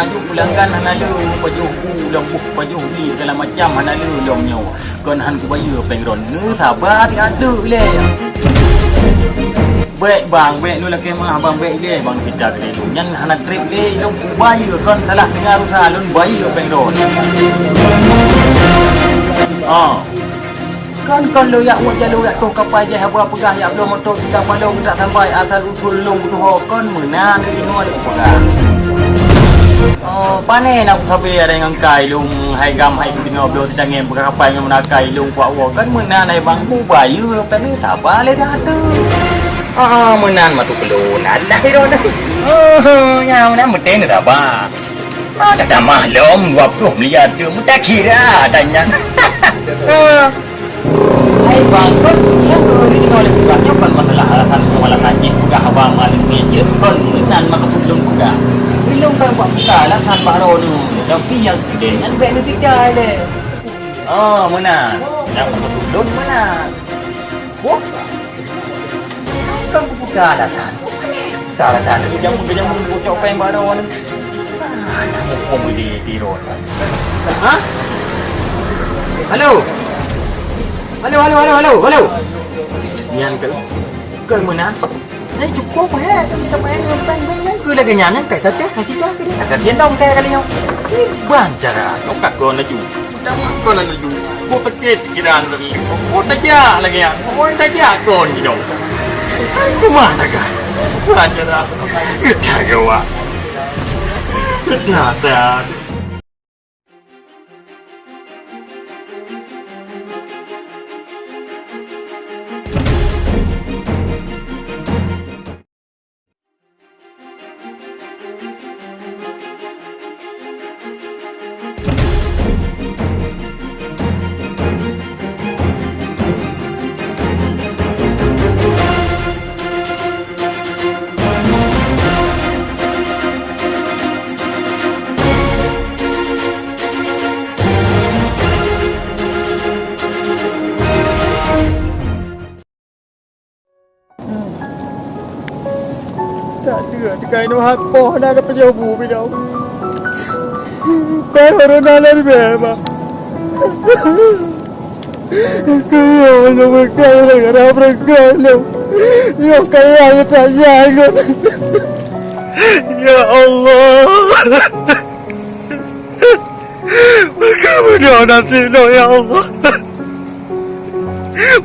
aju pelanggan hanalu baju ulang buh baju ni segala macam hanalu lomnya. Kon han ku bayar pengron ne sabar ada le. Baik bang, baik nu laki mah bang baik le bang kita ke tu. Nyan hanak trip le long ku bayar kon salah dengar usaha lun bayar pengron. Kan kalau yak buat jalur yak tu kapal je haba pegah yak belum motor kita palong tak sampai asal ukur long tu kon menang di no ada pegah. Panai nak sabi ada yang kai lung hai gam hai bino belum tangem pegah kapal yang menakai lung kuat kan menang ai bang ku bayu pen tak balik dah tu. Menang matu kelun alah hero dah. Yang nak meteng tak ba. Tak ada mahlum 20 miliar tu mudah kira tanya. Hai bang, kon yang ini oleh bukannya kan masalah alasan pengalaman haji buka abang malam ni je kon menan maka belum buka. Belum kan buat buka alasan baru tu. Tapi yang gede kan baik ni tidak ada. Menan. Yang belum menan. Kan buka alasan. Buka alasan tu jangan buka apa yang baru ni. Nak komedi di road. Halo. Halo. Nyan ke mana? Ni cukup he, kita main dengan bang ke lagi nyan kai tak kai tidak ke dia. Akan dia dong kai kali yo. Bang cara no kat ko na ju. Dah ko na ju. Ko petit kiraan lagi. Ko saja lagi ya. Ko saja ko ni dong. Ko mah tak kai. Bang cara. Kita gawa. Kita. Cái nó hát bỏ ra cái bây bù bây đâu cái mà nó lên về mà cái gì nó mới cây này cái đó mới cây luôn nhiều cái ai trả dài luôn ya Allah mereka berdoa sih ya Allah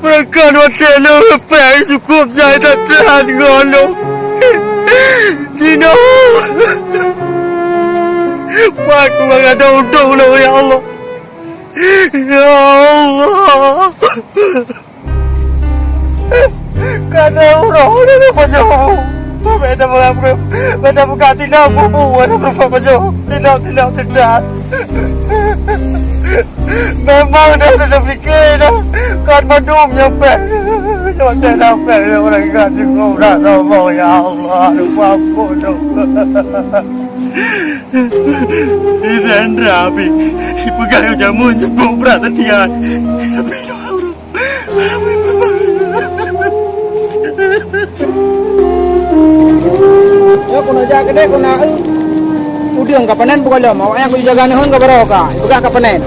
mereka doa lu pengen cukup saya tak tahan ngono Cino, aku enggak ada untung loh ya Allah. Ya Allah. Karena orang itu macam beda buka tidak buat apa macam tidak. Memang dah terfikir dah kan mandum nyampe. Jangan sampai orang kasih kau dah tahu ya Allah lupa aku dong. Hendra abi pegang jamu cukup berat dia. Tapi ya kau nak jaga deh kau nak udah kapanan bukan lama awaknya aku jaga nih hon kabar oka bukan kapanan.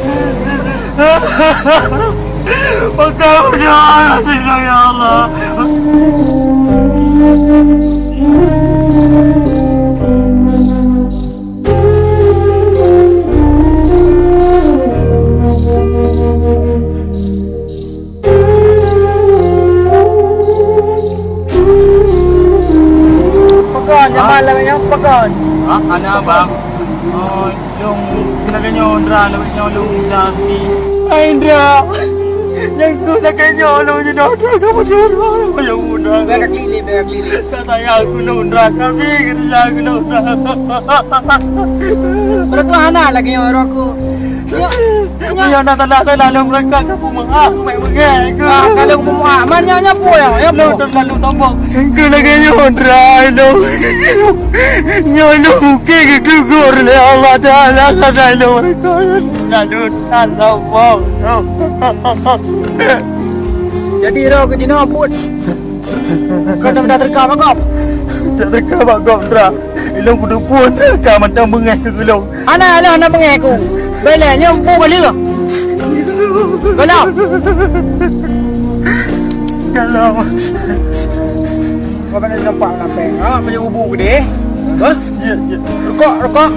Engkau ya Allah. Pekan, jamal namanya pekan. Ada bang. Yung kinaganyo Hendra, lawitnya lung dati. Hendra. Yang tu nak kena lu je dah dapat jual macam mudah. Berak lili. Kata aku nundra kami kerja aku nundra. Berapa anak lagi yang aku. Ya nak lalu mereka kamu mengak main mengai ke. Kalau kamu mengak mana apa ya? Lu terlalu tambah. Engkau lagi nundra lu. Nyono ke gugur le Allah Taala kata lu mereka. Lalu Allah. Jadi roh ke Cina pun. Kau dah terkam agak. Tak terkam agak Dra. Ilong kudu pun ka mentang bengah ke ilong. Ana lah nak pengen aku. Belanya bu kali ke? Kalau kau kena nampak lampeng. Macam ubu gede. Ya. Rokok.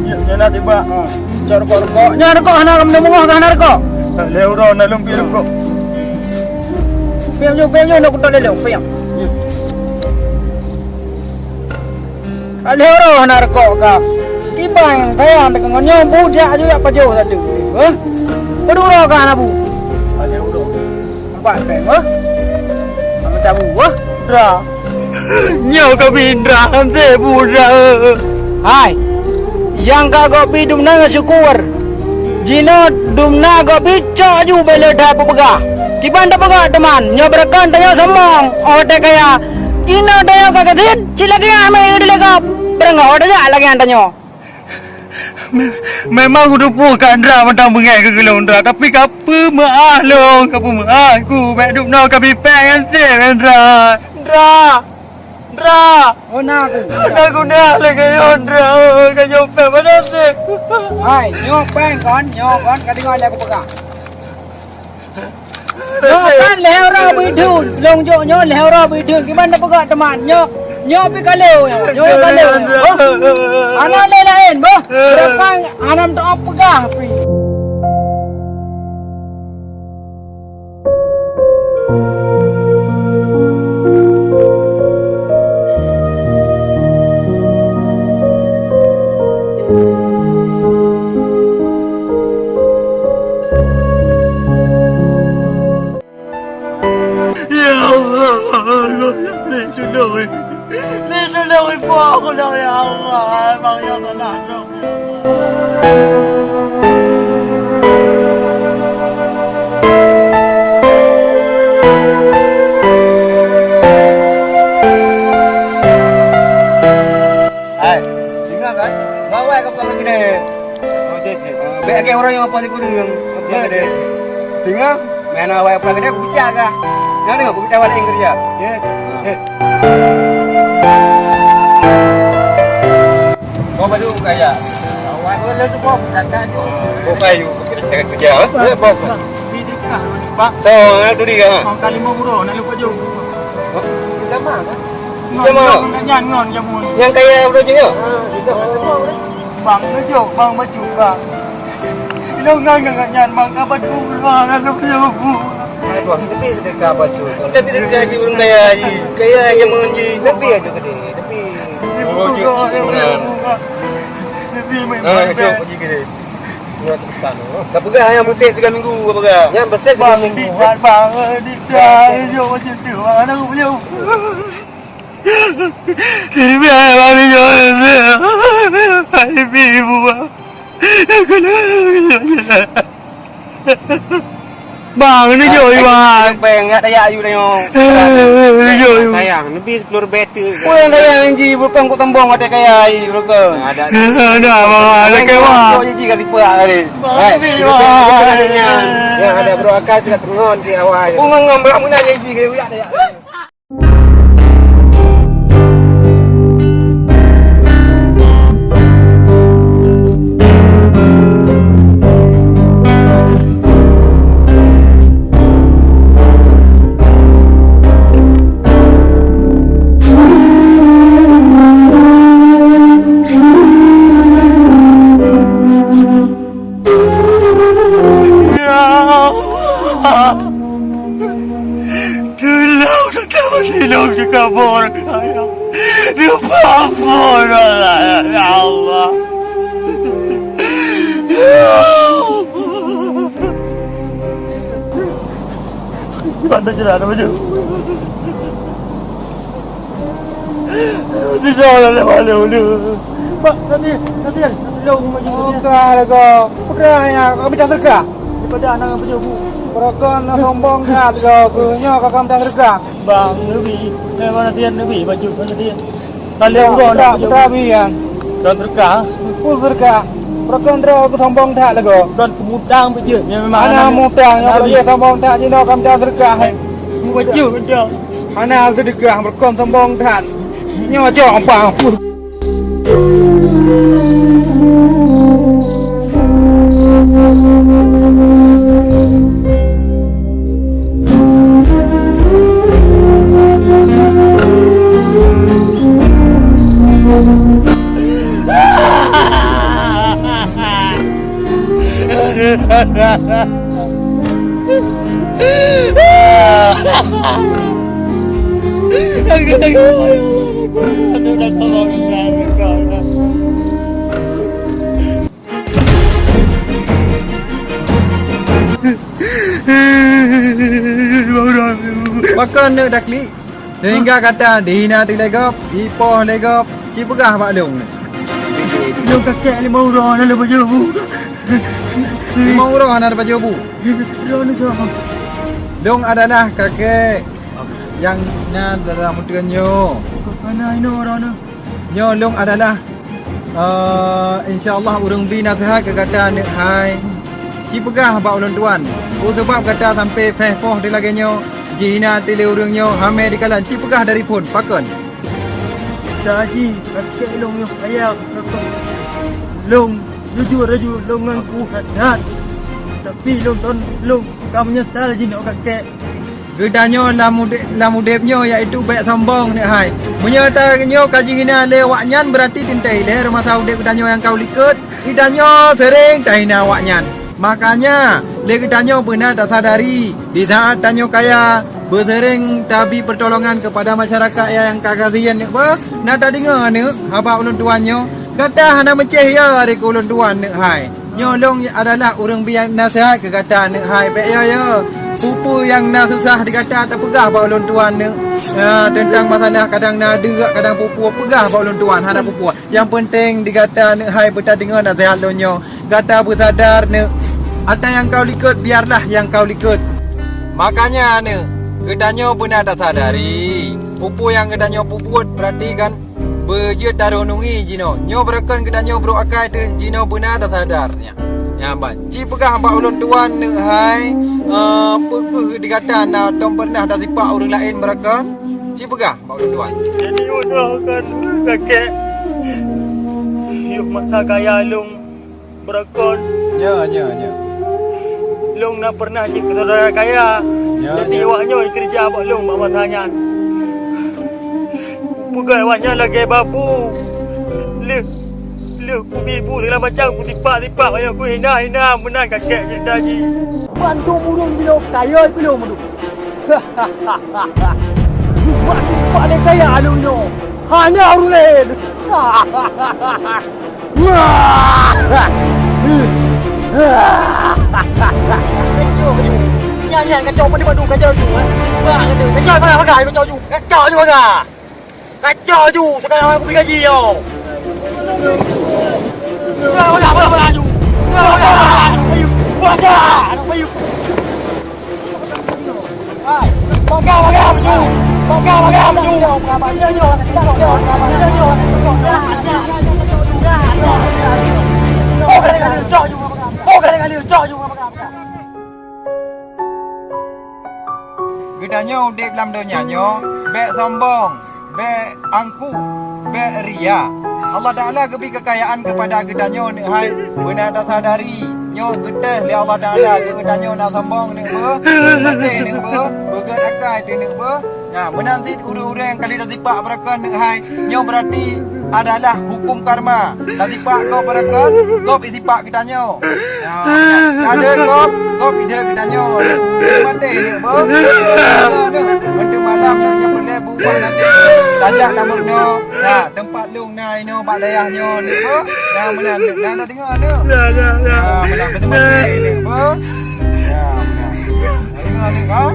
Ya nak tiba. Cak rokok. Nya rokok hana kamu mungah hana rokok. Leo ro nak lumpi rokok. Piam nak kutok lelong, piam. Leo ro hana rokok ka. Kibang kaya dengan nyo budak juga apa jauh tadi. Berdua ka hana bu. Leo ro. Nampak peng, macam bu, Ra. Nyo ka bindra ante budak. Hai. Yang kagak bidum na syukur. Jino dumna go bico ju bele dah pegah. Kiban dah pegah teman. Nyo berakan tanya sombong. Oh te kaya. Ino tanya kagak tin. Cilagi ame ide lega. Berengah oda lagi antanyo. Memang udah bukan Dra mentang bengai ke gelong Dra, tapi kapa maah long, kapa maah aku mek duk no kapi peng ante Dra. Oh nak aku. Nak guna le kayo Dra, kayo peng mana se. Hai, nyo peng kon kadi ngoi aku pegah. Nyo kan lehora bidun. Long jo nyo lehora bidun. Kiban dah pegah teman. Nyo pi kaleu. Nyo kaleu. Ana lain, boh. Belakang anam tak pegah pi. Ya Allah, lindungi po ako lang ya Allah, emang ya tanah dong. Hai, dengar kan? Bawa ke pegang gede. Oh, jadi. Baik ke orang yang apa di kudu yang pegang gede. Dengar? Mana awak pegang gede bucak kah? Nak dengar bucak awak yang kerja. Ya. Kau baru kaya. Awak boleh semua kata tu. Kau kayu kita kerja. Ya, bos. Bidikah Pak. Tahu tu dia. Kau kali mau bro, nak lupa jauh. Lama kan? Ngon jamun. Yang kaya bro je ya? Bang tu bang baju bang. Ilo ngan bang kabat ku bang lu jauh. Tapi sedekah baju. Tapi sedekah ji urang kaya ji. Kaya jamun ji. Tapi aja gede. Tapi oh ji. Tapi main. Jom pergi gede. Buat pesan. Tak pegah yang bersih 3 minggu apa pegah? Yang bersih 3 minggu. Bang dikah jom macam tu. Mana aku punya. Sini bang jom. Hai ibu. Bang, ni jauh bang. Bang, nak dayak you dah yo. Sayang, lebih 10 better. Kau yang sayang ji, bukan kau tembong ada kaya ai, bukan. Ada bang, ada kaya. Kau ji kasi perak tadi. Hai. Yang ada bro akal tidak turun di awal. Kau ngam berak mun ada ji ke budak dayak. Tolong juga orang kaya. Dia pamor ya Allah. Gimana cara baju? Tidak ada mana dulu. Pak, nanti long baju. Okey, kau. Pernah kau bicara serka? Daripada anak baju bu. Perokon sombong kat kau nyo kakam dang rega. Bang lebih mana dia lebih baju mana dia. Kalau orang nak berabi kan. Dan rega. Pun rega. Perokon ro sombong tak lagu. Dan kemudang baju. Memang ana mudang yang dia sombong tak jino kam dang rega. Baju dia. Ana sedekah perokon sombong tak. Nyo jong bang. Makan nak dah klik. Sehingga kata dihina tilegop, ipoh legop, cipegah pak long ni. Long kakek 5 orang dalam baju bu. 5 orang ada baju bu. Long ni siapa? Long adalah kakek yang na dalam mutuannya. Mana ini orang ni? Nyo long adalah insyaallah urang bi nasihat ke kata nek hai. Cipegah pak ulun tuan. Sebab kata sampai fehpoh di lagi nyo. Jihina tile urangnya hame di kalan cipegah dari pun pakon. Jadi kakek long yang ayah long jujur long ngaku hadat. Tapi long ton long kamu nyesal je nak kakek. Gedanya lamudepnya iaitu baik sombong ni hai. Menyatakannya kaji hina lewaknyan berarti tintai le rumah saudek gedanya yang kau likut. Gedanya sering tahina waknyan. Makanya legitanya benar tak sadari di saat tanyo kaya bersering tabi pertolongan kepada masyarakat yang kasihan ni apa nak tak dengar ni haba ulun tuannya kata hana menceh ya hari ulun tuan ni hai nyolong adalah orang biar nasihat ke kata ni hai baik ya pupu yang nak susah dikata tak pegah ba ulun tuan ni tentang masalah kadang nak derak kadang pupu pegah ba ulun tuan hana pupu yang penting dikata ni hai betul dengar nasihat lonyo kata bersadar ni ada yang kau likut biarlah yang kau likut. Makanya ni gedanya benar tak sadari. Pupu yang gedanya pupuat berarti kan berjet darunungi jino. Nyo berakan gedanya bro akai tu jino benar tak sadarnya. Ya ban. Ci pegah hamba ulun tuan ni hai pekeh dikata nak tom pernah dah sipak orang lain berakan. Ci pegah hamba ulun tuan. Jadi udah kan kakek. Yuk masa kaya long berakon. Ya. Long nak pernah jika saudara kaya. Jadi awaknya kerja abak long mak masanya. Pugai awaknya lagi babu. Le ibu segala macam ku tipak ayah ku hina menang kakek cerita ji. Bantu burung bilo kaya ku long madu. Mak dia kaya long no. Hanya orang lain. Nyanyian kacau pada Bandung kacau ju wah kata kacau mana pakai kacau ju mana kacau ju sekarang aku pergi gaji yo mana ju anak bayu hai bangga ju Gedanya udip dalam dunianya bek sombong, bek angku, bek ria. Allah Ta'ala kebi kekayaan kepada gedanya ni hai benar tak sadari. Nyo geteh li Allah Ta'ala gedanya nak sombong ni apa? Mati ni apa? Begat akai tu ni apa? Ya, menanti urang-urang kali dah tipak berakan ni hai. Nyo berarti adalah hukum karma. Dah tipak kau berakan, kau tipak gedanya. Ya, ada kau ide gedanya. Mati ni apa? Untuk malam nak boleh buat nanti. Tajak namur no. Nah, tempat lung nai no bak dayahnya ni apa? Dah menang dah dengar ni. Ya, menang betul mati ni apa? Ya, menang. Dengar ni kau?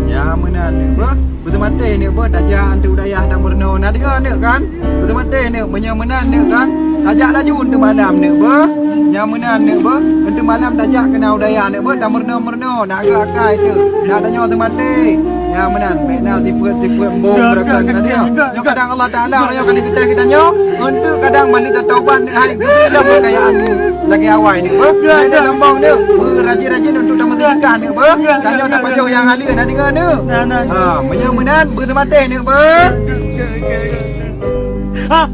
Ya, menang ni apa? Betul mati ni apa? Tajak untuk dayah namur no. Nak dengar ni kan? Betul mati ni menang ni kan? Tajak laju untuk malam ni apa? Yang menang ni apa? Untuk malam tajak kena udaya ni apa? Dah murno nak agak akai tu. Nak tanya tu mati. Yang menang mekna sifat bom berakan tadi. Yang kadang Allah Taala orang kali kita nyo untuk kadang balik dah taubat ni hai bila kekayaan lagi awal ni apa? Ada lambang ni. Rajin-rajin untuk dah nikah ni apa? Tanya dapat jauh yang halia nak dengar ni. Ha, menang betul mati ni apa? Hah?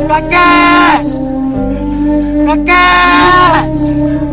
Kakek! Kakek!